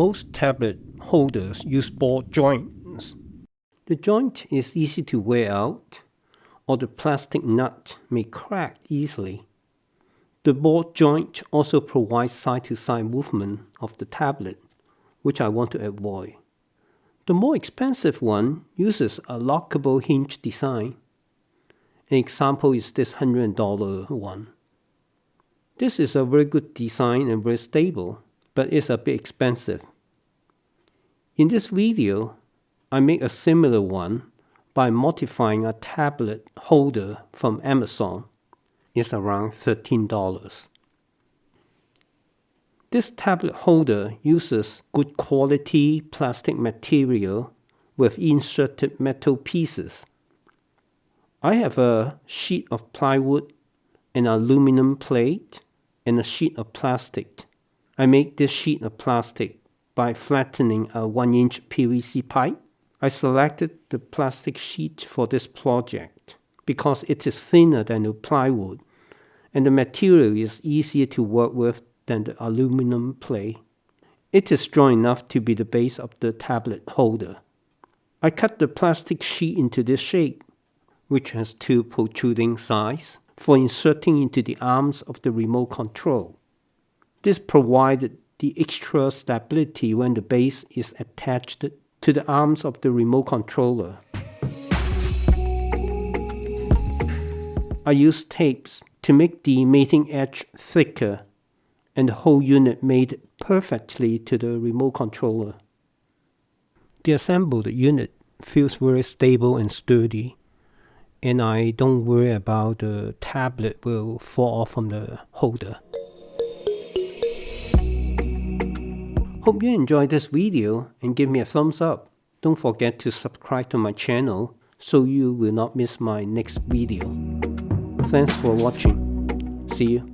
Most tablet holders use ball joints. The joint is easy to wear out, or the plastic nut may crack easily. The ball joint also provides side-to-side movement of the tablet, which I want to avoid. The more expensive one uses a lockable hinge design. An example is this $100 one. This is a very good design and very stable, but it's a bit expensive. In this video, I make a similar one by modifying a tablet holder from Amazon. It's around $13. This tablet holder uses good quality plastic material with inserted metal pieces. I have a sheet of plywood, an aluminum plate, and a sheet of plastic. I make this sheet of plastic by flattening a 1-inch PVC pipe. I selected the plastic sheet for this project because it is thinner than the plywood and the material is easier to work with than the aluminum plate. It is strong enough to be the base of the tablet holder. I cut the plastic sheet into this shape, which has 2 protruding sides for inserting into the arms of the remote control. This provided the extra stability when the base is attached to the arms of the remote controller. I used tapes to make the mating edge thicker and the whole unit made perfectly to the remote controller. The assembled unit feels very stable and sturdy, and I don't worry about the tablet will fall off from the holder. Hope you enjoyed this video and give me a thumbs up. Don't forget to subscribe to my channel so you will not miss my next video. Thanks for watching. See you.